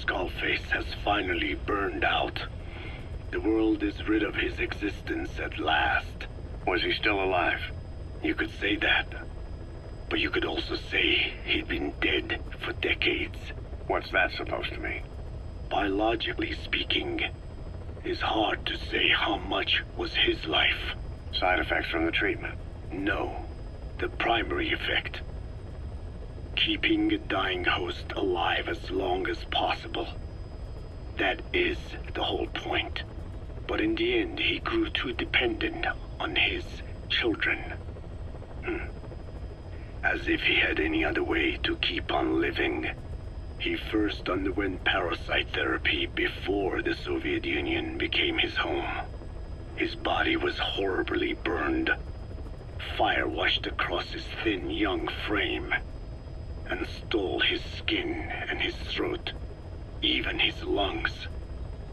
Skullface has finally burned out. The world is rid of his existence at last. Was he still alive? You could say that. But you could also say he'd been dead for decades. What's that supposed to mean? Biologically speaking, it's hard to say how much was his life. Side effects from the treatment? No. The primary effect. Keeping a dying host alive as long as possible. That is the whole point. But in the end, he grew too dependent on his children. As if he had any other way to keep on living. He first underwent parasite therapy before the Soviet Union became his home. His body was horribly burned. Fire washed across his thin young frame and stole his skin and his throat, even his lungs.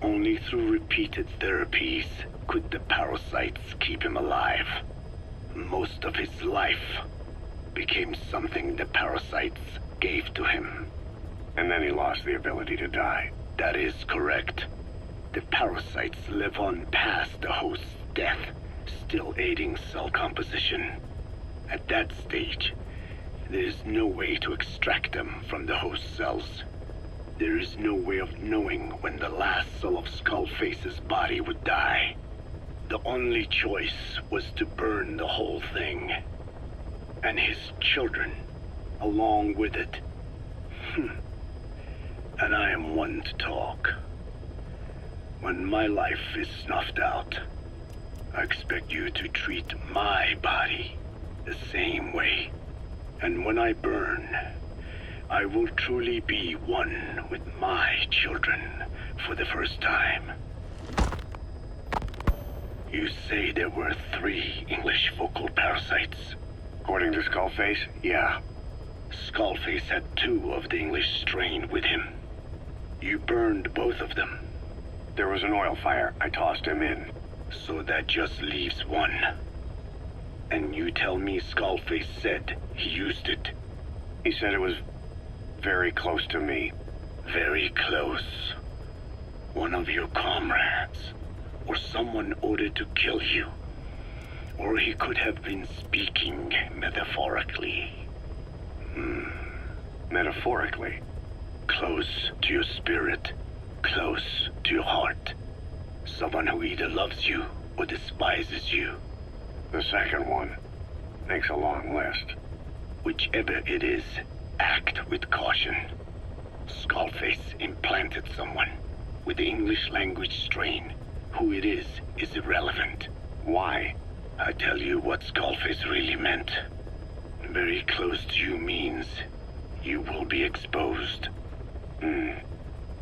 Only through repeated therapies could the parasites keep him alive. Most of his life became something the parasites gave to him. And then he lost the ability to die. That is correct. The parasites live on past the host's death, still aiding cell composition. At that stage, there is no way to extract them from the host cells. There is no way of knowing when the last cell of Skullface's body would die. The only choice was to burn the whole thing. And his children, along with it. And I am one to talk. When my life is snuffed out, I expect you to treat my body the same way. And when I burn, I will truly be one with my children for the first time. You say there were 3 English vocal parasites. According to Skullface, yeah. Skullface had 2 of the English strain with him. You burned both of them. There was an oil fire. I tossed him in. So that just leaves 1. And you tell me Skullface said he used it. He said it was very close to me. Very close. One of your comrades. Or someone ordered to kill you. Or he could have been speaking metaphorically. Metaphorically? Close to your spirit. Close to your heart. Someone who either loves you or despises you. The second one makes a long list. Whichever it is, act with caution. Skullface implanted someone with the English language strain. Who it is irrelevant. Why? I tell you what Skullface really meant. Very close to you means you will be exposed.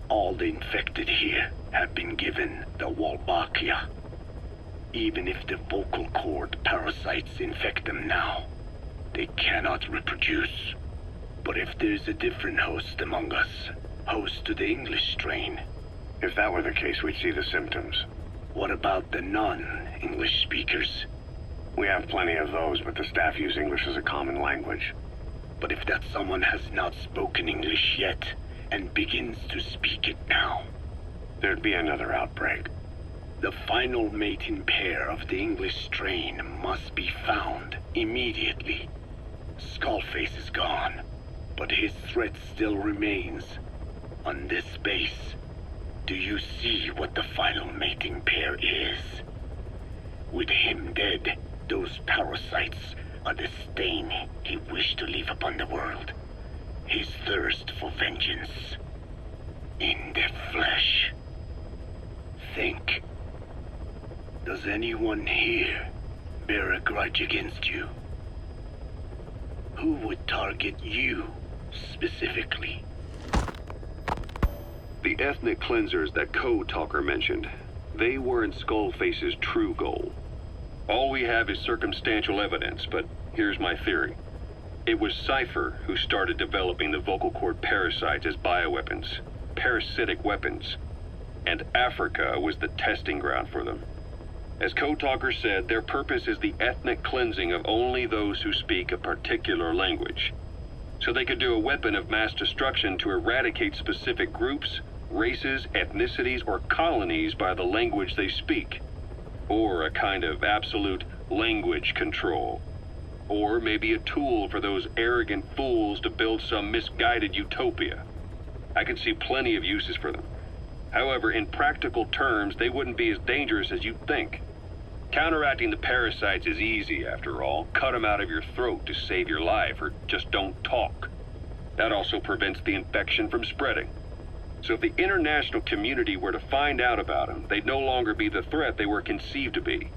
All the infected here have been given the Wolbachia. Even if the vocal cord parasites infect them now, they cannot reproduce. But if there's a different host among us, host to the English strain. If that were the case, we'd see the symptoms. What about the non-English speakers? We have plenty of those, but the staff use English as a common language. But if that someone has not spoken English yet, and begins to speak it now, there'd be another outbreak. The final mating pair of the English strain must be found immediately. Skullface is gone, but his threat still remains. On this base, do you see what the final mating pair is? With him dead, those parasites are the stain he wished to leave upon the world. His thirst for vengeance. In the flesh. Think. Does anyone here bear a grudge against you? Who would target you, specifically? The ethnic cleansers that Code Talker mentioned, they weren't Skullface's true goal. All we have is circumstantial evidence, but here's my theory. It was Cypher who started developing the vocal cord parasites as bioweapons, parasitic weapons, and Africa was the testing ground for them. As Code Talker said, their purpose is the ethnic cleansing of only those who speak a particular language. So they could do a weapon of mass destruction to eradicate specific groups races, ethnicities, or colonies by the language they speak. Or a kind of absolute language control. Or maybe a tool for those arrogant fools to build some misguided utopia. I can see plenty of uses for them. However, in practical terms, they wouldn't be as dangerous as you'd think. Counteracting the parasites is easy, after all. Cut them out of your throat to save your life, or just don't talk. That also prevents the infection from spreading. So if the international community were to find out about them, they'd no longer be the threat they were conceived to be.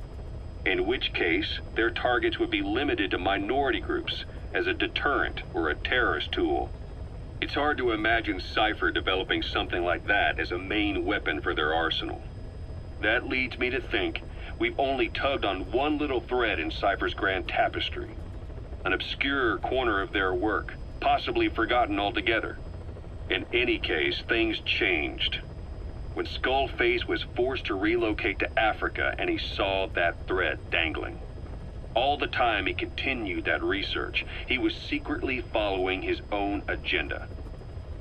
In which case, their targets would be limited to minority groups as a deterrent or a terrorist tool. It's hard to imagine Cypher developing something like that as a main weapon for their arsenal. That leads me to think we've only tugged on one little thread in Cypher's grand tapestry. An obscure corner of their work, possibly forgotten altogether. In any case, things changed. When Skullface was forced to relocate to Africa and he saw that thread dangling. All the time he continued that research, he was secretly following his own agenda.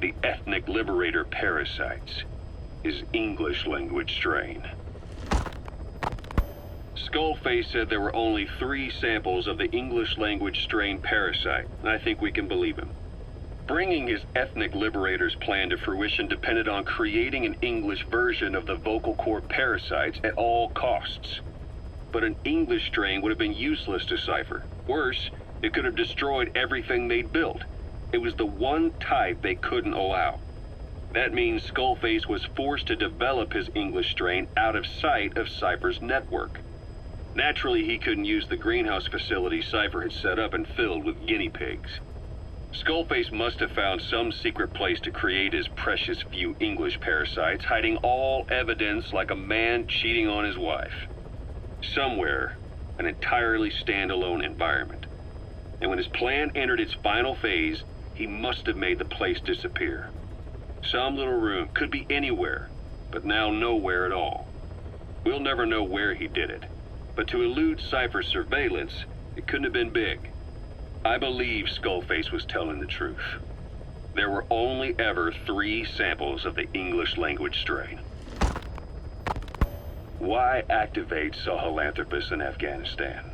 The ethnic liberator parasites. His English language strain. Skullface said there were only 3 samples of the English language strain parasite, and I think we can believe him. Bringing his ethnic liberator's plan to fruition depended on creating an English version of the vocal cord parasites at all costs. But an English strain would have been useless to Cypher. Worse, it could have destroyed everything they'd built. It was the one type they couldn't allow. That means Skullface was forced to develop his English strain out of sight of Cypher's network. Naturally, he couldn't use the greenhouse facility Cypher had set up and filled with guinea pigs. Skullface must have found some secret place to create his precious few English parasites, hiding all evidence like a man cheating on his wife. Somewhere, an entirely standalone environment. And when his plan entered its final phase, he must have made the place disappear. Some little room, could be anywhere, but now nowhere at all. We'll never know where he did it, but to elude Cypher's surveillance, it couldn't have been big. I believe Skullface was telling the truth. There were only ever 3 samples of the English language strain. Why activate Sahelanthropus in Afghanistan?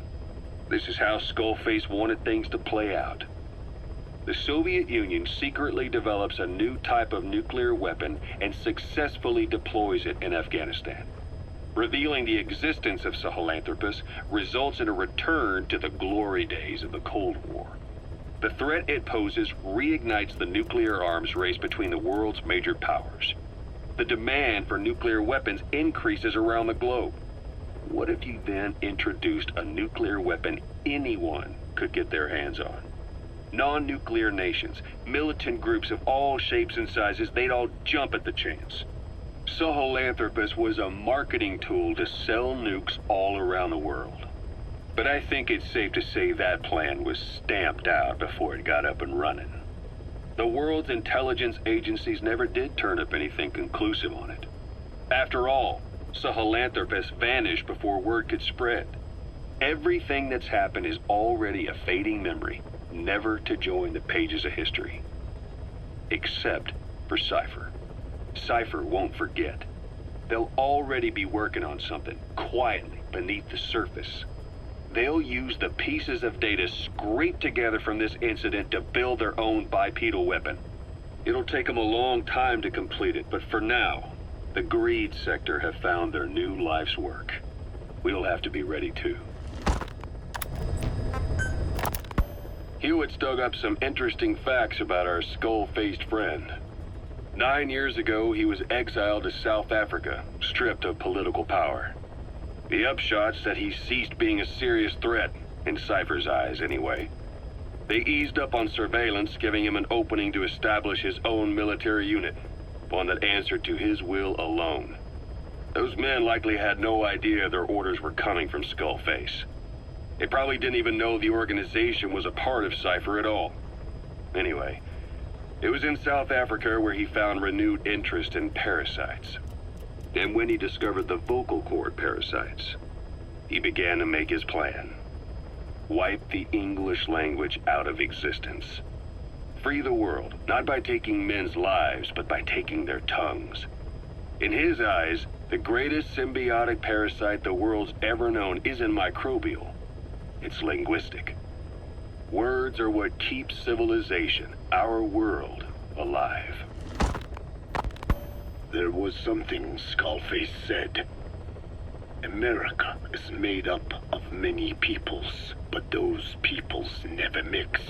This is how Skullface wanted things to play out. The Soviet Union secretly develops a new type of nuclear weapon and successfully deploys it in Afghanistan. Revealing the existence of Sahelanthropus results in a return to the glory days of the Cold War. The threat it poses reignites the nuclear arms race between the world's major powers. The demand for nuclear weapons increases around the globe. What if you then introduced a nuclear weapon anyone could get their hands on? Non-nuclear nations, militant groups of all shapes and sizes, they'd all jump at the chance. Sahelanthropus was a marketing tool to sell nukes all around the world. But I think it's safe to say that plan was stamped out before it got up and running. The world's intelligence agencies never did turn up anything conclusive on it. After all, Sahelanthropus vanished before word could spread. Everything that's happened is already a fading memory, never to join the pages of history. Except for Cypher. Cypher won't forget. They'll already be working on something, quietly, beneath the surface. They'll use the pieces of data scraped together from this incident to build their own bipedal weapon. It'll take them a long time to complete it, but for now, the greed sector have found their new life's work. We'll have to be ready too. Hewitt's dug up some interesting facts about our skull-faced friend. 9 years ago, he was exiled to South Africa, stripped of political power. The upshot's that he ceased being a serious threat, in Cypher's eyes anyway. They eased up on surveillance, giving him an opening to establish his own military unit, one that answered to his will alone. Those men likely had no idea their orders were coming from Skullface. They probably didn't even know the organization was a part of Cypher at all. Anyway, it was in South Africa where he found renewed interest in parasites. And when he discovered the vocal cord parasites, he began to make his plan. Wipe the English language out of existence. free the world, not by taking men's lives, but by taking their tongues. In his eyes, the greatest symbiotic parasite the world's ever known isn't microbial. It's linguistic. Words are what keeps civilization, our world, alive. There was something Skullface said. America is made up of many peoples, but those peoples never mix.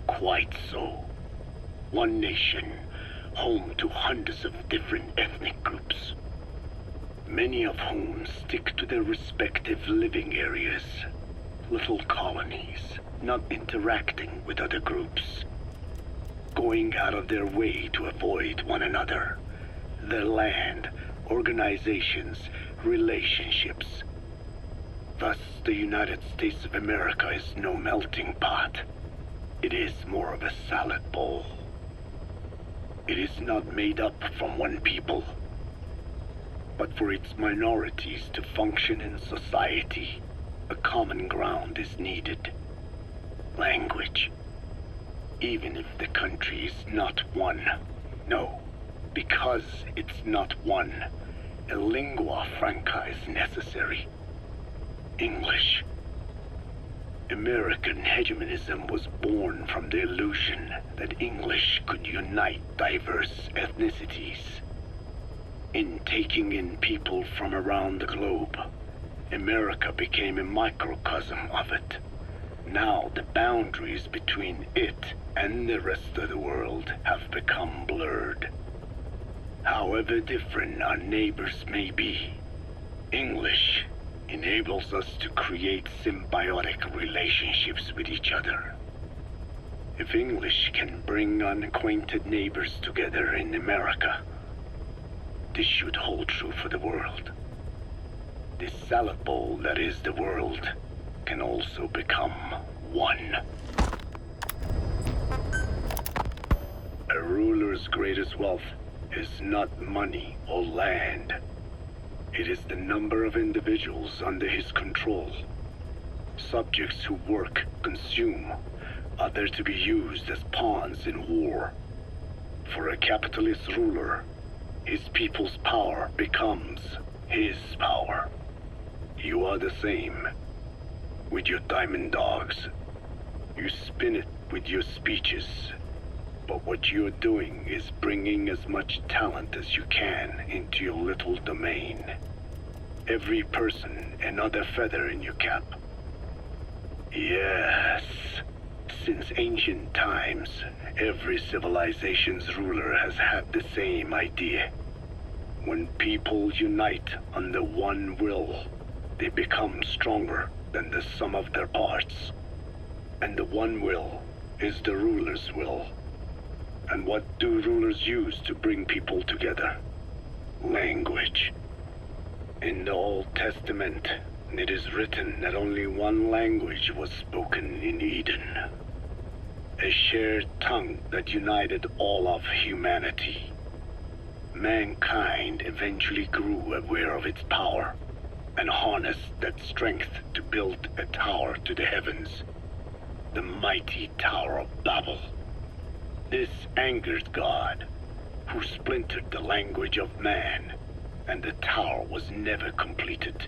Quite so. One nation, home to hundreds of different ethnic groups, many of whom stick to their respective living areas, little colonies, not interacting with other groups, going out of their way to avoid one another, their land, organizations, relationships. Thus, the United States of America is no melting pot. It is more of a salad bowl. It is not made up from one people, but for its minorities to function in society, a common ground is needed. Language. Even if the country is not one. No, because it's not one, a lingua franca is necessary. English. American hegemonism was born from the illusion that English could unite diverse ethnicities. In taking in people from around the globe, America became a microcosm of it. Now the boundaries between it and the rest of the world have become blurred. However different our neighbors may be, English enables us to create symbiotic relationships with each other. If English can bring unacquainted neighbors together in America, this should hold true for the world. This salad bowl that is the world can also become one. A ruler's greatest wealth is not money or land. It is the number of individuals under his control. Subjects who work, consume, are there to be used as pawns in war. For a capitalist ruler, his people's power becomes his power. You are the same. With your diamond dogs, you spin it with your speeches. But what you're doing is bringing as much talent as you can into your little domain. Every person another feather in your cap. Yes, since ancient times, every civilization's ruler has had the same idea. When people unite under one will, they become stronger than the sum of their parts. And the one will is the ruler's will. And what do rulers use to bring people together? Language. In the Old Testament, it is written that only one language was spoken in Eden. A shared tongue that united all of humanity. Mankind eventually grew aware of its power and harnessed that strength to build a tower to the heavens. The mighty Tower of Babel. This angered God, who splintered the language of man, and the tower was never completed.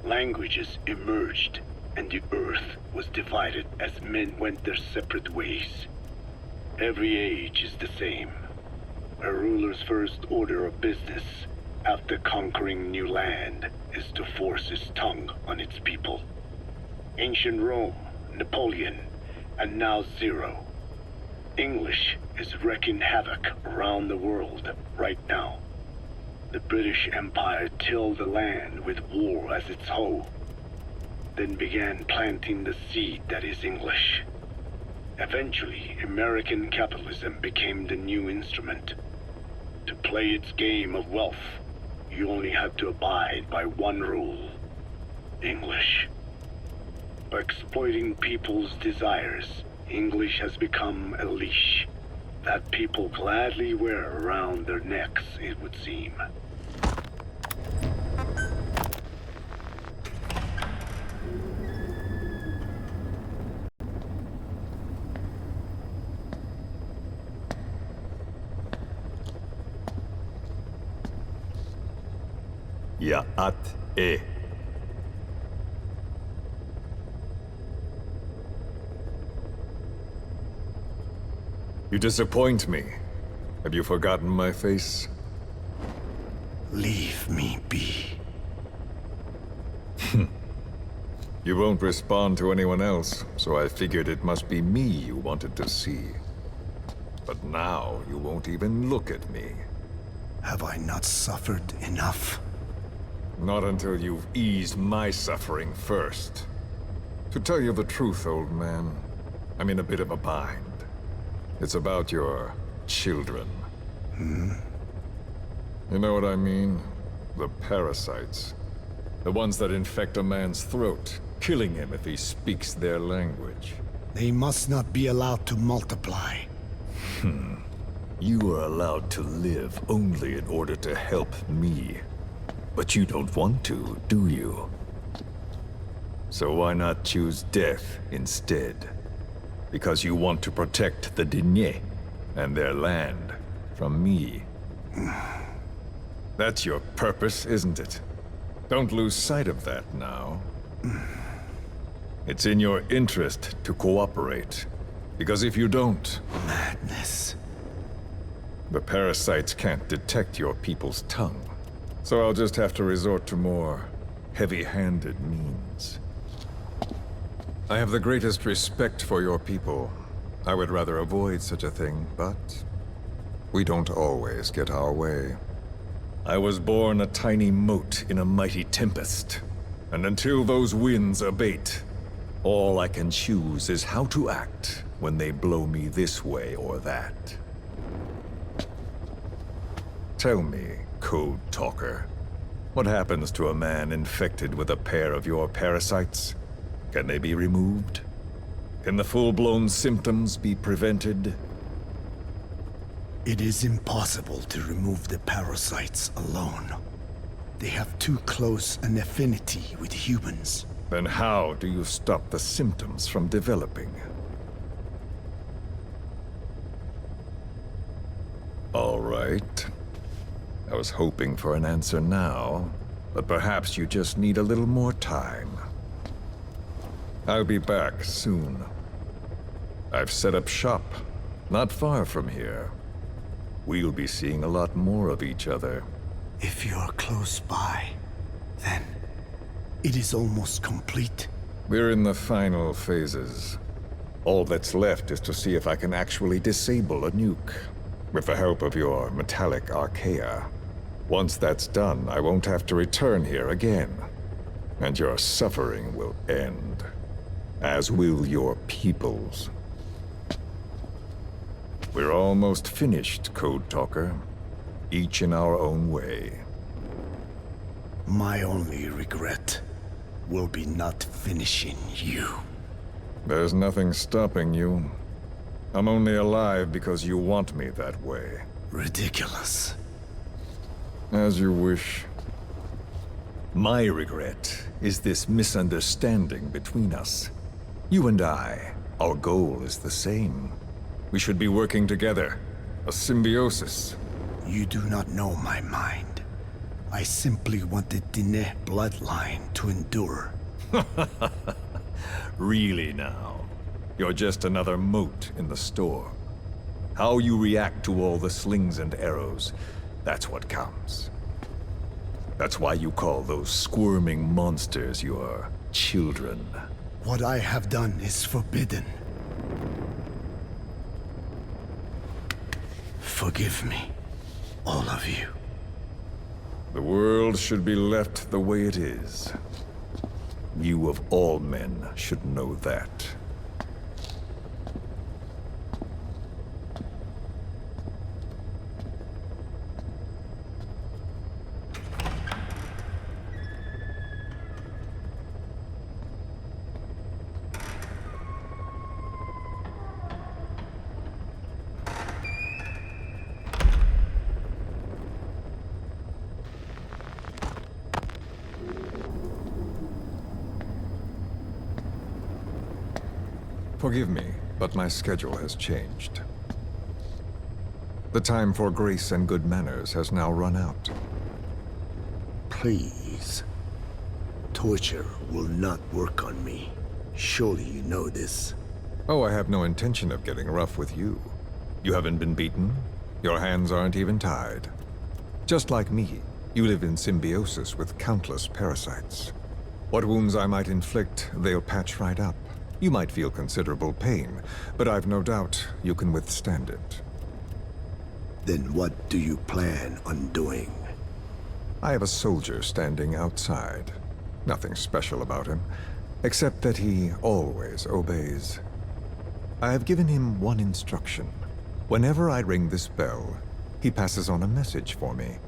Languages emerged, and the earth was divided as men went their separate ways. Every age is the same. A ruler's first order of business, after conquering new land, is to force his tongue on its people. Ancient Rome, Napoleon, and now Zero. English is wreaking havoc around the world right now. The British Empire tilled the land with war as its hoe, then began planting the seed that is English. Eventually, American capitalism became the new instrument. To play its game of wealth, you only had to abide by one rule: English. By exploiting people's desires, English has become a leash that people gladly wear around their necks, it would seem. Ya'at e. You disappoint me. Have you forgotten my face? Leave me be. You won't respond to anyone else, so I figured it must be me you wanted to see. But now you won't even look at me. Have I not suffered enough? Not until you've eased my suffering first. To tell you the truth, old man, I'm in a bit of a bind. It's about your children. You know what I mean? The parasites. The ones that infect a man's throat, killing him if he speaks their language. They must not be allowed to multiply. You are allowed to live only in order to help me. But you don't want to, do you? So why not choose death instead? Because you want to protect the Diné and their land from me. That's your purpose, isn't it? Don't lose sight of that now. It's in your interest to cooperate. Because if you don't... Madness. The parasites can't detect your people's tongue. So I'll just have to resort to more heavy-handed means. I have the greatest respect for your people. I would rather avoid such a thing, but we don't always get our way. I was born a tiny mote in a mighty tempest, and until those winds abate, all I can choose is how to act when they blow me this way or that. Tell me, Code Talker, what happens to a man infected with a pair of your parasites? Can they be removed? Can the full-blown symptoms be prevented? It is impossible to remove the parasites alone. They have too close an affinity with humans. Then how do you stop the symptoms from developing? All right. I was hoping for an answer now, but perhaps you just need a little more time. I'll be back soon. I've set up shop, not far from here. We'll be seeing a lot more of each other. If you're close by, then it is almost complete. We're in the final phases. All that's left is to see if I can actually disable a nuke, with the help of your metallic archaea. Once that's done, I won't have to return here again, and your suffering will end, as will your people's. We're almost finished, Code Talker, each in our own way. My only regret will be not finishing you. There's nothing stopping you. I'm only alive because you want me that way. Ridiculous. As you wish. My regret is this misunderstanding between us. You and I, our goal is the same. We should be working together. A symbiosis. You do not know my mind. I simply want the Diné bloodline to endure. Really now? You're just another mote in the store. How you react to all the slings and arrows, that's what counts. That's why you call those squirming monsters your children. What I have done is forbidden. Forgive me, all of you. The world should be left the way it is. You of all men should know that. Forgive me, but my schedule has changed. The time for grace and good manners has now run out. Please. Torture will not work on me. Surely you know this. Oh, I have no intention of getting rough with you. You haven't been beaten. Your hands aren't even tied. Just like me, you live in symbiosis with countless parasites. What wounds I might inflict, they'll patch right up. You might feel considerable pain, but I've no doubt you can withstand it. Then what do you plan on doing? I have a soldier standing outside. Nothing special about him, except that he always obeys. I have given him one instruction. Whenever I ring this bell, he passes on a message for me.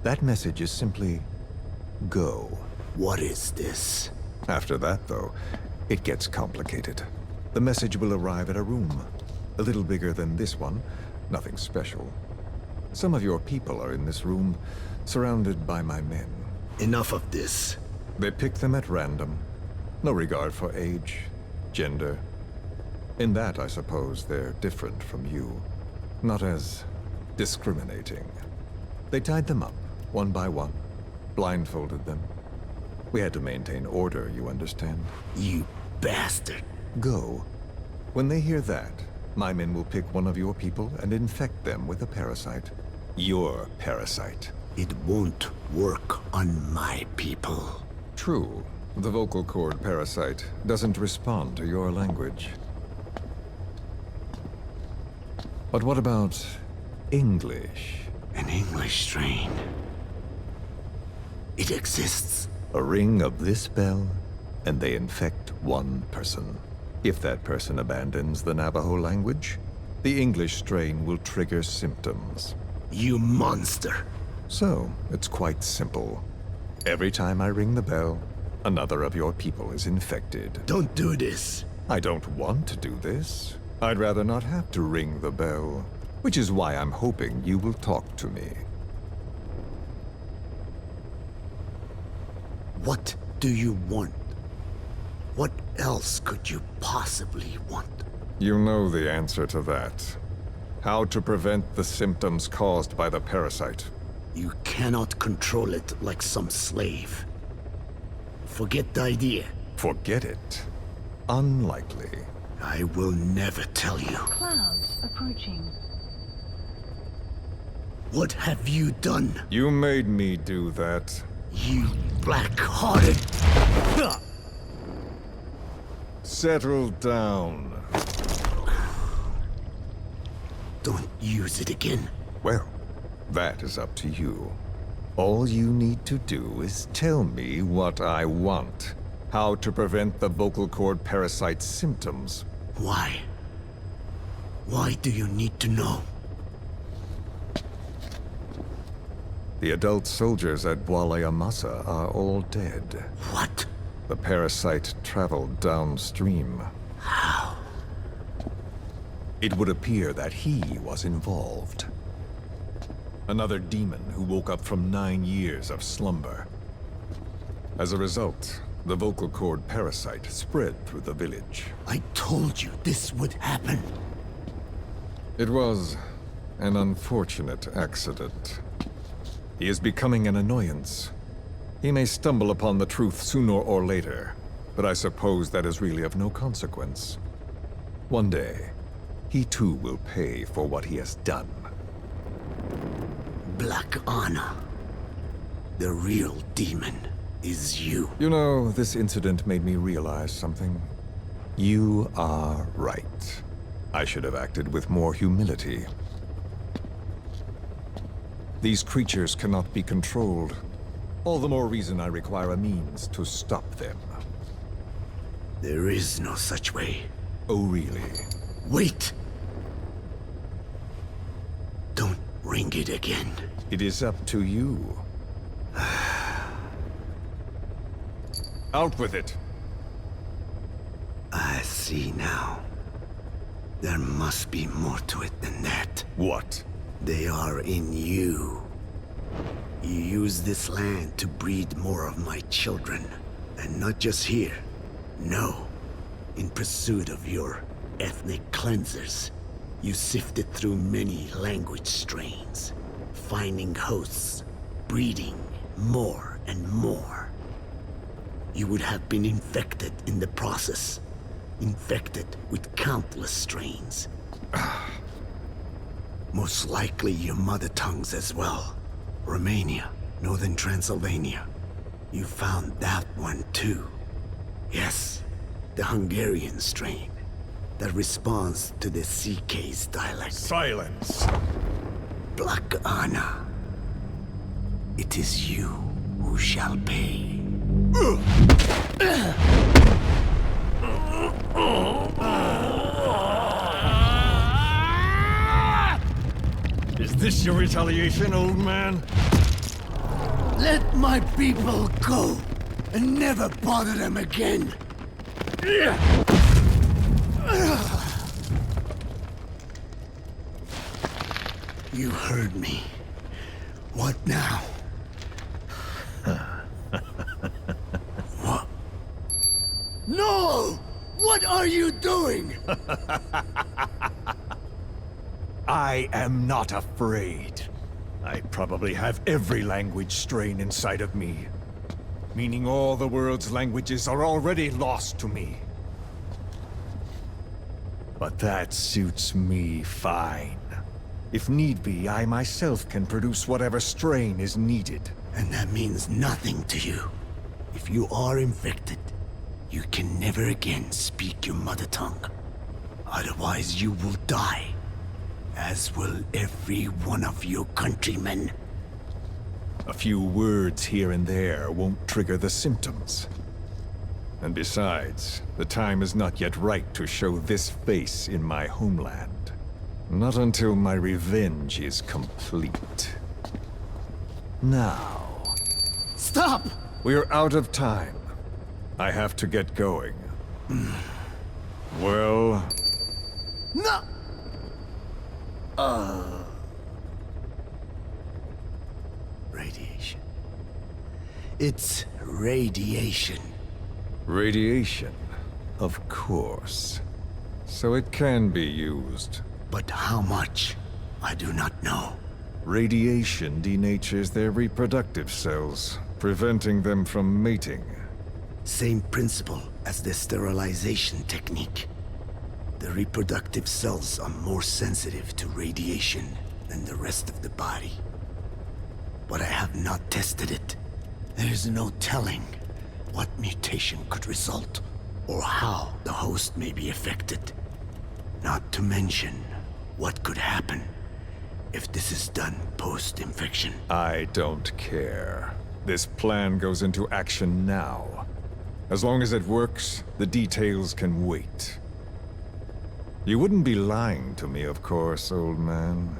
That message is simply, go. What is this? After that, though, it gets complicated. The message will arrive at a room, a little bigger than this one, nothing special. Some of your people are in this room, surrounded by my men. Enough of this. They pick them at random. No regard for age, gender. In that, I suppose, they're different from you. Not as discriminating. They tied them up, one by one, blindfolded them. We had to maintain order, you understand? You bastard. Go. When they hear that, my men will pick one of your people and infect them with a parasite. Your parasite. It won't work on my people. True. The vocal cord parasite doesn't respond to your language. But what about English? An English strain. It exists. A ring of this bell, and they infect one person. If that person abandons the Navajo language, the English strain will trigger symptoms. You monster. So, it's quite simple. Every time I ring the bell, another of your people is infected. Don't do this. I don't want to do this. I'd rather not have to ring the bell, which is why I'm hoping you will talk to me. What do you want? What else could you possibly want? You know the answer to that. How to prevent the symptoms caused by the parasite. You cannot control it like some slave. Forget the idea. Forget it. Unlikely. I will never tell you. Clouds approaching. What have you done? You made me do that. You black-hearted... Settle down. Don't use it again. Well, that is up to you. All you need to do is tell me what I want. How to prevent the vocal cord parasite symptoms. Why? Why do you need to know? The adult soldiers at Amasa are all dead. What? The parasite traveled downstream. How? It would appear that he was involved. Another demon who woke up from 9 years of slumber. As a result, the vocal cord parasite spread through the village. I told you this would happen. It was an unfortunate accident. He is becoming an annoyance. He may stumble upon the truth sooner or later, but I suppose that is really of no consequence. One day, he too will pay for what he has done. Black Anna. The real demon is you. You know, this incident made me realize something. You are right. I should have acted with more humility. These creatures cannot be controlled. All the more reason I require a means to stop them. There is no such way. Oh, really? Wait! Don't ring it again. It is up to you. Out with it! I see now. There must be more to it than that. What? They are in you. You use this land to breed more of my children. And not just here. No. In pursuit of your ethnic cleansers, you sifted through many language strains, finding hosts, breeding, more and more. You would have been infected in the process. Infected with countless strains. Most likely your mother tongues as well. Romania, Northern Transylvania. You found that one too. Yes, the Hungarian strain that responds to the CK's dialect. Silence! Black Anna. It is you who shall pay. Is this your retaliation, old man? Let my people go and never bother them again. You heard me. What now? What? No! What are you doing? I am not afraid. I probably have every language strain inside of me. Meaning all the world's languages are already lost to me. But that suits me fine. If need be, I myself can produce whatever strain is needed. And that means nothing to you. If you are infected, you can never again speak your mother tongue. Otherwise you will die. As will every one of your countrymen. A few words here and there won't trigger the symptoms. And besides, the time is not yet right to show this face in my homeland. Not until my revenge is complete. Now... Stop! We're out of time. I have to get going. Well... No! Radiation. It's radiation. Radiation, of course. So it can be used. But how much? I do not know. Radiation denatures their reproductive cells, preventing them from mating. Same principle as the sterilization technique. The reproductive cells are more sensitive to radiation than the rest of the body. But I have not tested it. There is no telling what mutation could result, or how the host may be affected. Not to mention what could happen if this is done post-infection. I don't care. This plan goes into action now. As long as it works, the details can wait. You wouldn't be lying to me, of course, old man.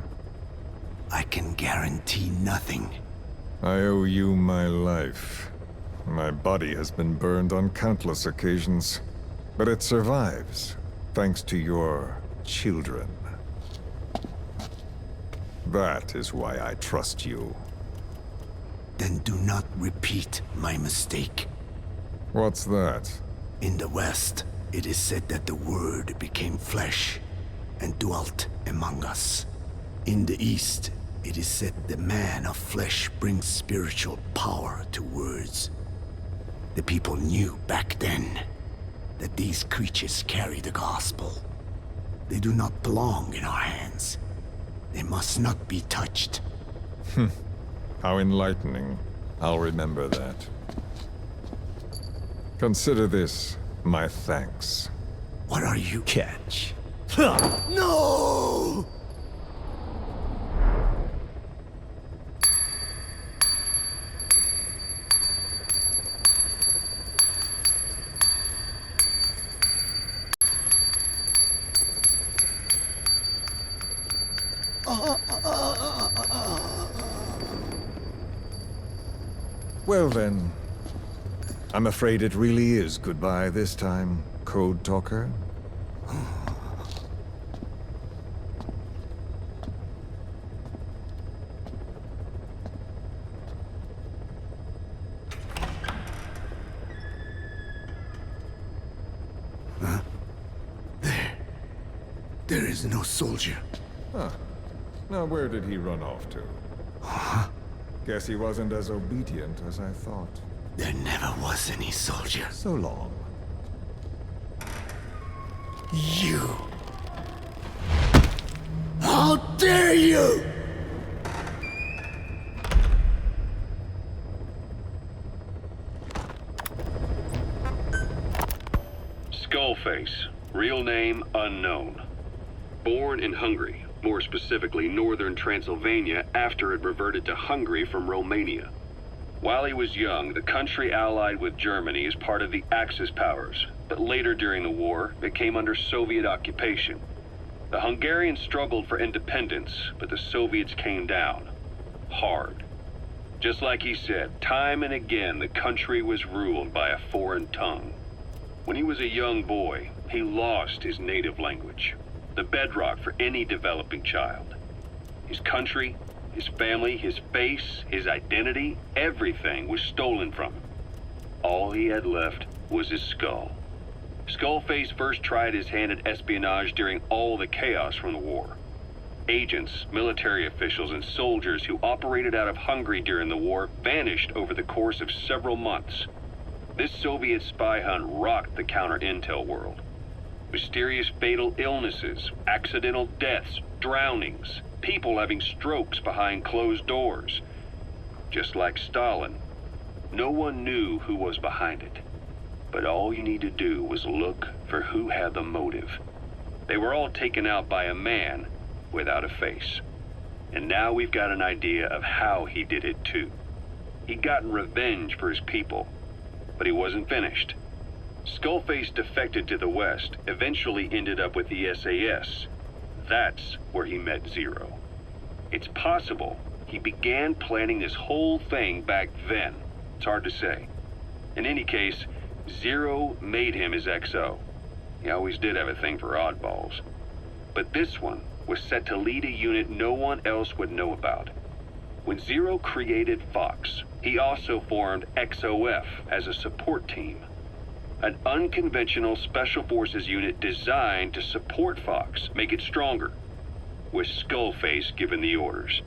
I can guarantee nothing. I owe you my life. My body has been burned on countless occasions, but it survives, thanks to your children. That is why I trust you. Then do not repeat my mistake. What's that? In the West, it is said that the Word became flesh and dwelt among us. In the East, it is said the man of flesh brings spiritual power to words. The people knew back then that these creatures carry the gospel. They do not belong in our hands. They must not be touched. How enlightening. I'll remember that. Consider this my thanks. What are you? Catch. No! Well then, I'm afraid it really is goodbye this time, Code Talker. There is no soldier. Now where did he run off to? Guess he wasn't as obedient as I thought. There never was any soldier. So long. You! How dare you! Skullface, real name unknown. Born in Hungary, more specifically northern Transylvania after it reverted to Hungary from Romania. While he was young, the country allied with Germany as part of the Axis powers, but later during the war, it came under Soviet occupation. The Hungarians struggled for independence, but the Soviets came down. Hard. Just like he said, time and again the country was ruled by a foreign tongue. When he was a young boy, he lost his native language, the bedrock for any developing child. His country, his family, his face, his identity, everything was stolen from him. All he had left was his skull. Skullface first tried his hand at espionage during all the chaos from the war. Agents, military officials, and soldiers who operated out of Hungary during the war vanished over the course of several months. This Soviet spy hunt rocked the counter-intel world. Mysterious fatal illnesses, accidental deaths, drownings, people having strokes behind closed doors. Just like Stalin, no one knew who was behind it. But all you need to do was look for who had the motive. They were all taken out by a man without a face. And now we've got an idea of how he did it too. He'd gotten revenge for his people, but he wasn't finished. Skullface defected to the West, eventually ended up with the SAS. That's where he met Zero. It's possible he began planning this whole thing back then. It's hard to say. In any case, Zero made him his XO. He always did have a thing for oddballs. But this one was set to lead a unit no one else would know about. When Zero created Fox, he also formed XOF as a support team. An unconventional special forces unit designed to support Fox, make it stronger, with Skullface given the orders.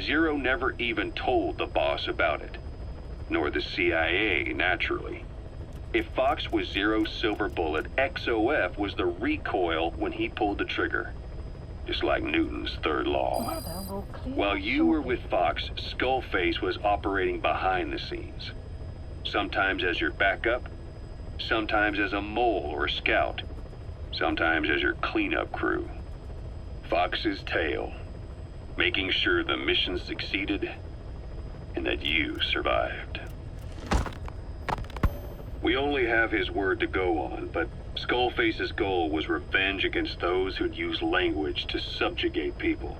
Zero never even told the boss about it, nor the CIA, naturally. If Fox was Zero's silver bullet, XOF was the recoil when he pulled the trigger, just like Newton's third law. While you were with Fox, Skullface was operating behind the scenes, sometimes as your backup, sometimes as a mole or a scout, sometimes as your cleanup crew. Fox's tale, making sure the mission succeeded and that you survived. We only have his word to go on, but Skullface's goal was revenge against those who'd use language to subjugate people.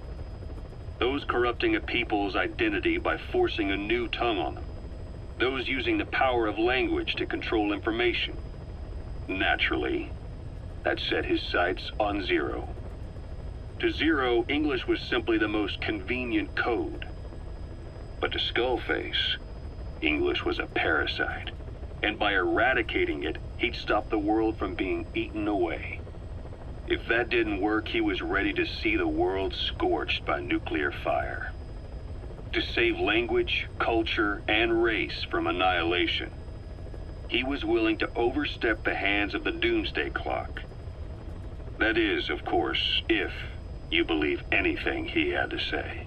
Those corrupting a people's identity by forcing a new tongue on them. Those using the power of language to control information. Naturally, that set his sights on Zero. To Zero, English was simply the most convenient code. But to Skullface, English was a parasite. And by eradicating it, he'd stop the world from being eaten away. If that didn't work, he was ready to see the world scorched by nuclear fire. To save language, culture, and race from annihilation, he was willing to overstep the hands of the doomsday clock. That is, of course, if you believe anything he had to say.